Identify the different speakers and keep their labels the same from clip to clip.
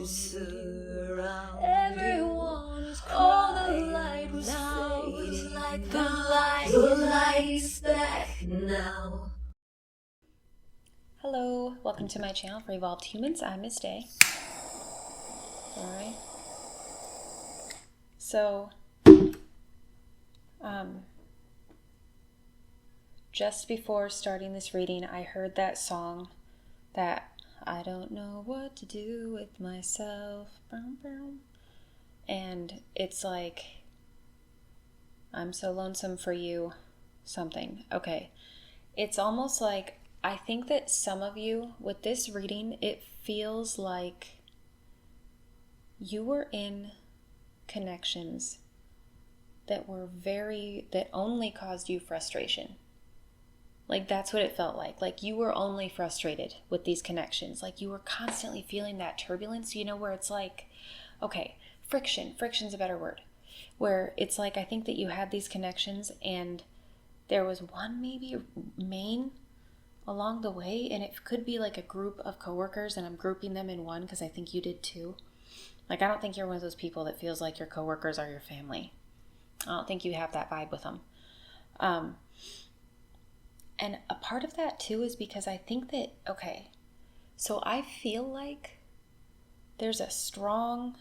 Speaker 1: surrounded. Everyone was crying. All the light was fading like the light's back now.
Speaker 2: Hello, welcome to my channel for Evolved Humans. I'm Miss Day. Alright. So, just before starting this reading, I heard that song that I don't know what to do with myself. And it's like, I'm so lonesome for you, something. Okay. It's almost like, I think that some of you, with this reading, it feels like you were in connections that only caused you frustration. Like, that's what it felt like. Like, you were only frustrated with these connections. Like, you were constantly feeling that turbulence, where it's like, okay, friction's a better word. Where it's like, I think that you had these connections and there was one maybe main along the way, and it could be like a group of coworkers, and I'm grouping them in one because I think you did too. Like, I don't think you're one of those people that feels like your coworkers are your family. I don't think you have that vibe with them. And a part of that too is because I think that, okay, so I feel like there's a strong,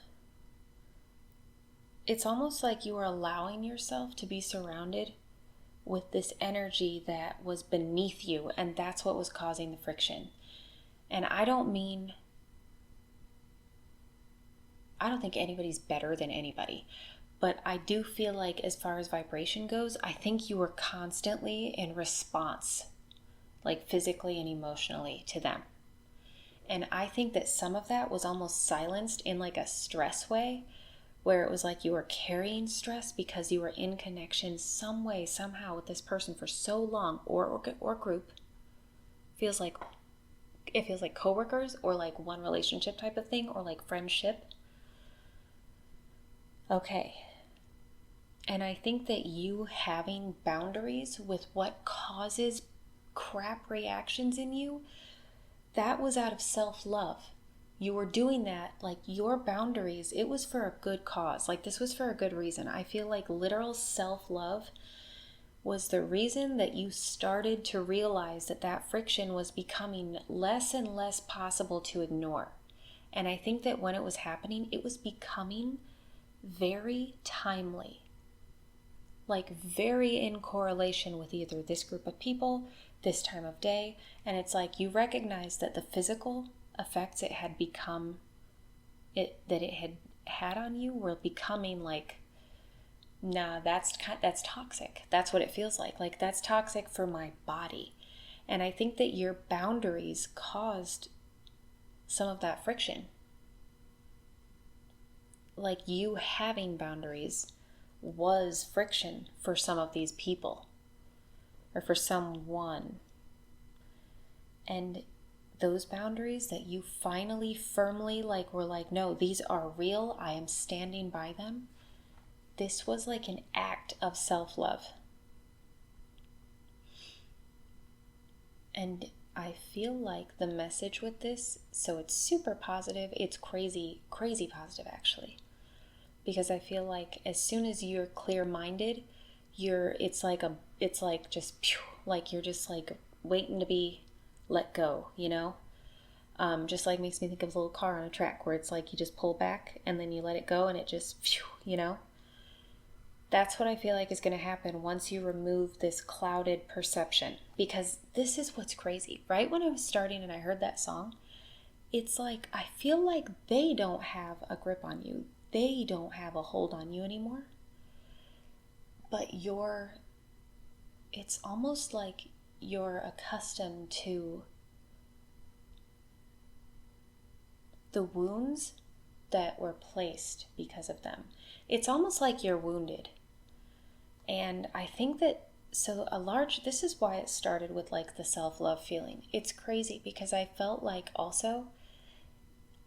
Speaker 2: it's almost like you are allowing yourself to be surrounded with this energy that was beneath you, and that's what was causing the friction. And I don't think anybody's better than anybody, but I do feel like as far as vibration goes, I think you were constantly in response, like physically and emotionally to them. And I think that some of that was almost silenced in like a stress way, where it was like you were carrying stress because you were in connection some way, somehow with this person for so long, or group. It feels like coworkers, or like one relationship type of thing, or like friendship. Okay. And I think that you having boundaries with what causes crap reactions in you, that was out of self-love. You were doing that, like your boundaries, it was for a good cause. Like, this was for a good reason. I feel like literal self-love was the reason that you started to realize that friction was becoming less and less possible to ignore. And I think that when it was happening, it was becoming very timely. Like, very in correlation with either this group of people, this time of day. And it's like you recognize that the physical effects it had had on you were becoming like, nah, that's toxic. That's what it feels like. Like, that's toxic for my body. And I think that your boundaries caused some of that friction. Like, you having boundaries was friction for some of these people, or for someone. And those boundaries that you finally firmly were like, no, these are real, I am standing by them. This was like an act of self-love. And I feel like the message with this, so it's super positive, it's crazy positive actually. Because I feel like as soon as you're clear-minded, it's like you're just like waiting to be let go, just like makes me think of a little car on a track where it's like you just pull back and then you let it go and it just, That's what I feel like is going to happen once you remove this clouded perception. Because this is what's crazy. Right when I was starting and I heard that song, it's like I feel like they don't have a grip on you. They don't have a hold on you anymore. But it's almost like you're accustomed to the wounds that were placed because of them. It's almost like you're wounded. And I think that, this is why it started with like the self-love feeling. It's crazy because I felt like also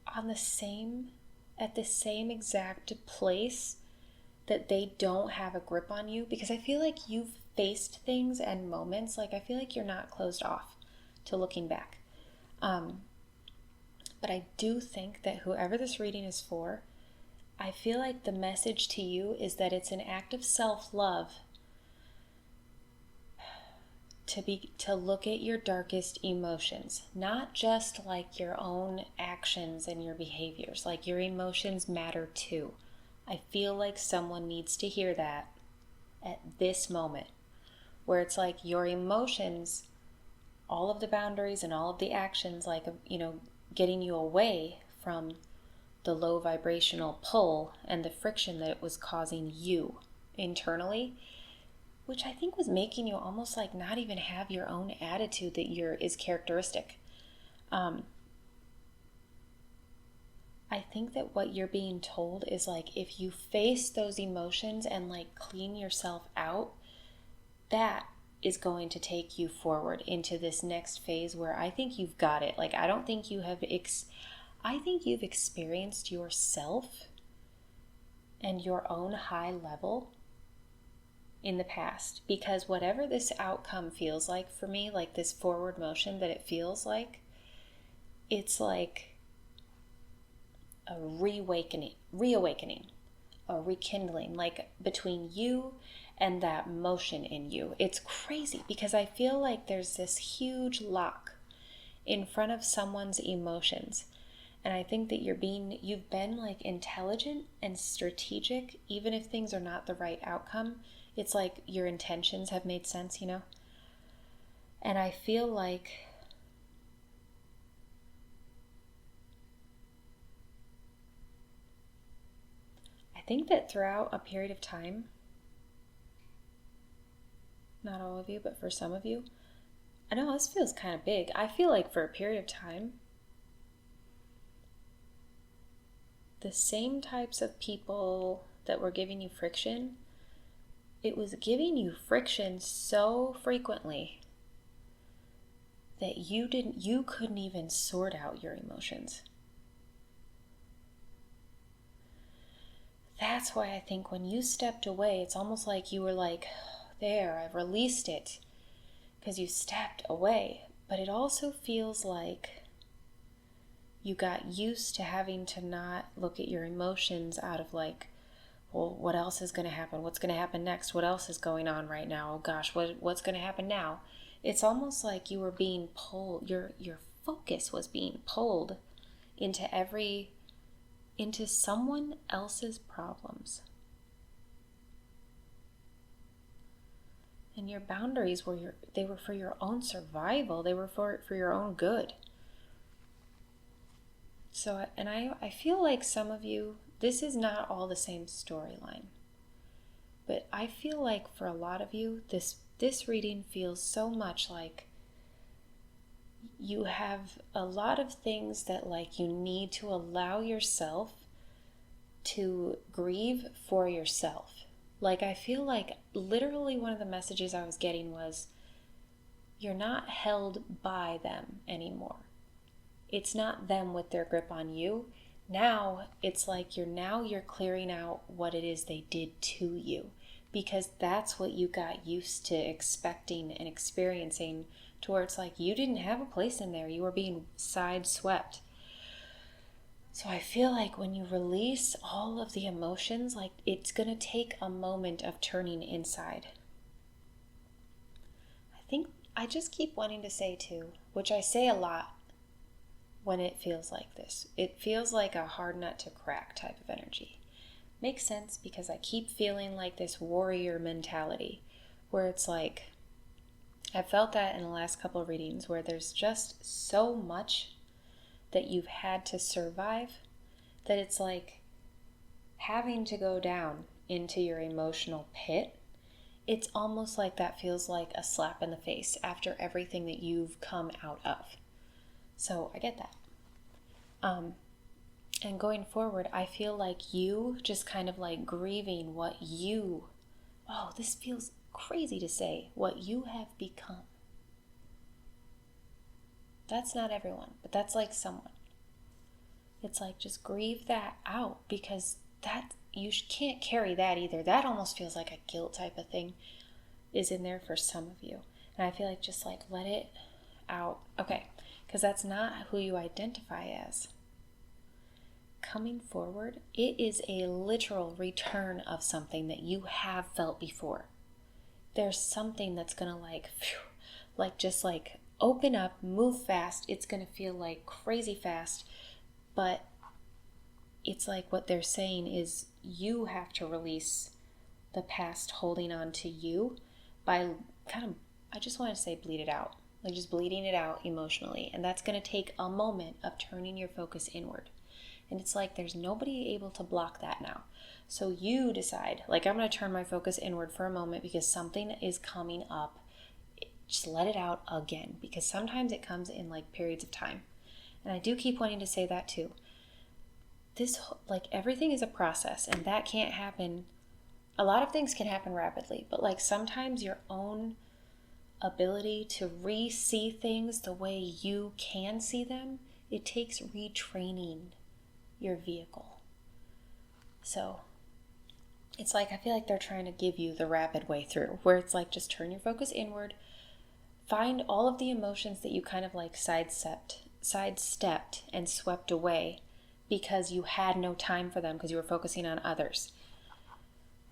Speaker 2: at the same exact place that they don't have a grip on you, because I feel like you've faced things and moments, like I feel like you're not closed off to looking back. But I do think that whoever this reading is for, I feel like the message to you is that it's an act of self-love to look at your darkest emotions, not just like your own actions and your behaviors. Like, your emotions matter too. I feel like someone needs to hear that at this moment, where it's like your emotions, all of the boundaries and all of the actions, like, getting you away from the low vibrational pull and the friction that it was causing you internally, which I think was making you almost like not even have your own attitude that is characteristic. I think that what you're being told is like, if you face those emotions and like clean yourself out, that is going to take you forward into this next phase where I think you've got it. Like, I don't think you have, I think you've experienced yourself and your own high level in the past, because whatever this outcome feels like for me, like this forward motion that it feels like, it's like a reawakening, a rekindling, like between you and that motion in you. It's crazy because I feel like there's this huge lock in front of someone's emotions. And I think that you've been like intelligent and strategic, even if things are not the right outcome. It's like your intentions have made sense, And I feel like I think that throughout a period of time, not all of you, but for some of you, I know this feels kind of big. I feel like for a period of time, the same types of people that were giving you friction, it was giving you friction so frequently that you couldn't even sort out your emotions. That's why I think when you stepped away, it's almost like you were like, there, I've released it, because you stepped away. But it also feels like you got used to having to not look at your emotions out of like, well, what else is going to happen? What's going to happen next? What else is going on right now? Oh gosh, what's going to happen now? It's almost like you were being pulled, your focus was being pulled into someone else's problems. And your boundaries they were for your own survival. They were for your own good. So, and I feel like some of you, this is not all the same storyline. But I feel like for a lot of you, this reading feels so much like you have a lot of things that like you need to allow yourself to grieve for yourself. Like, I feel like literally one of the messages I was getting was, you're not held by them anymore. It's not them with their grip on you. Now it's like you're clearing out what it is they did to you, because that's what you got used to expecting and experiencing, to where it's like you didn't have a place in there. You were being sideswept. So I feel like when you release all of the emotions, like it's going to take a moment of turning inside. I just keep wanting to say too, which I say a lot when it feels like this. It feels like a hard nut to crack type of energy. Makes sense because I keep feeling like this warrior mentality where it's like, I felt that in the last couple of readings where there's just so much that you've had to survive that it's like having to go down into your emotional pit. It's almost like that feels like a slap in the face after everything that you've come out of. So I get that. And going forward, I feel like you just kind of like grieving this feels crazy to say, what you have become. That's not everyone, but that's like someone. It's like, just grieve that out, because that you can't carry that either. That almost feels like a guilt type of thing is in there for some of you. And I feel like just like let it out. Okay, because that's not who you identify as. Coming forward, it is a literal return of something that you have felt before. There's something that's gonna just open up, move fast. It's gonna feel like crazy fast, but it's like what they're saying is you have to release the past holding on to you by I just want to say bleed it out, like just bleeding it out emotionally. And that's going to take a moment of turning your focus inward. And it's like there's nobody able to block that now. So you decide, like, I'm going to turn my focus inward for a moment because something is coming up. Just let it out again, because sometimes it comes in like periods of time. And I do keep wanting to say that too. This, like, everything is a process, and that can't happen. A lot of things can happen rapidly, but like sometimes your own ability to re-see things the way you can see them, it takes retraining your vehicle. So it's like, I feel like they're trying to give you the rapid way through, where it's like, just turn your focus inward, find all of the emotions that you kind of like sidestepped and swept away because you had no time for them because you were focusing on others.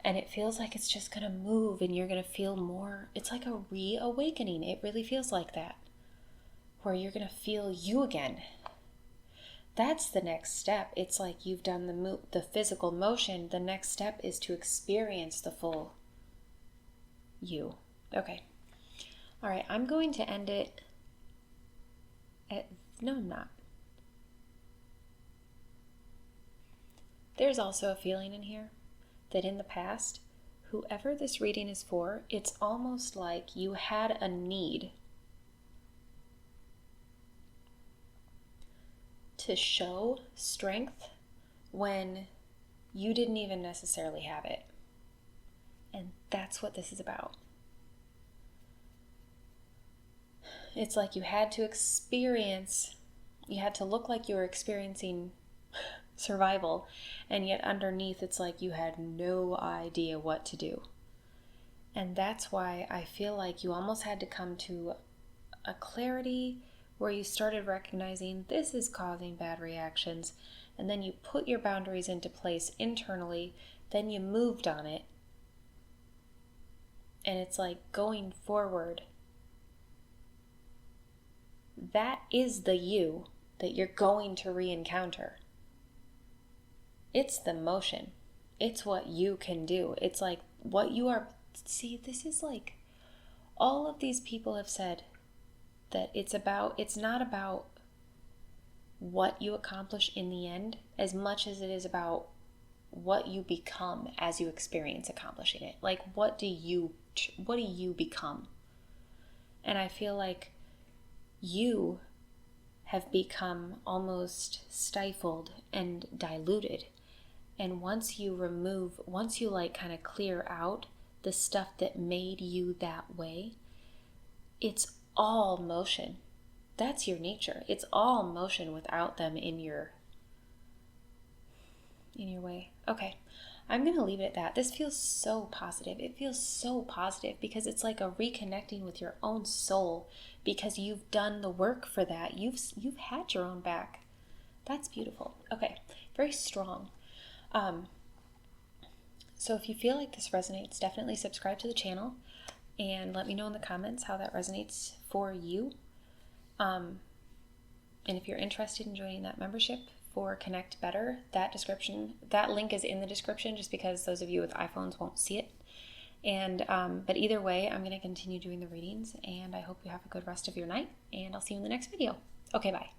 Speaker 2: And it feels like it's just going to move and you're going to feel more. It's like a reawakening. It really feels like that, where you're going to feel you again. That's the next step. It's like you've done the physical motion. The next step is to experience the full you. Okay. All right. I'm going to end it no, I'm not. There's also a feeling in here that in the past, whoever this reading is for, it's almost like you had a need to show strength when you didn't even necessarily have it. And that's what this is about. It's like you had to look like you were experiencing survival, and yet underneath it's like you had no idea what to do. And that's why I feel like you almost had to come to a clarity where you started recognizing this is causing bad reactions, and then you put your boundaries into place internally, then you moved on it. And it's like going forward, that is the you that you're going to re-encounter. It's the motion. It's what you can do. It's like what you are. See, this is like all of these people have said that it's not about what you accomplish in the end as much as it is about what you become as you experience accomplishing it. Like, what do you become? And I feel like you have become almost stifled and diluted. And once you like kind of clear out the stuff that made you that way, it's all motion. That's your nature. It's all motion without them in your way. Okay. I'm going to leave it at that. This feels so positive. It feels so positive because it's like a reconnecting with your own soul, because you've done the work for that. You've had your own back. That's beautiful. Okay. Very strong. So if you feel like this resonates, definitely subscribe to the channel and let me know in the comments how that resonates for you. And if you're interested in joining that membership for Connect Better, that link is in the description, just because those of you with iPhones won't see it. And but either way, I'm going to continue doing the readings, and I hope you have a good rest of your night, and I'll see you in the next video. Okay, bye.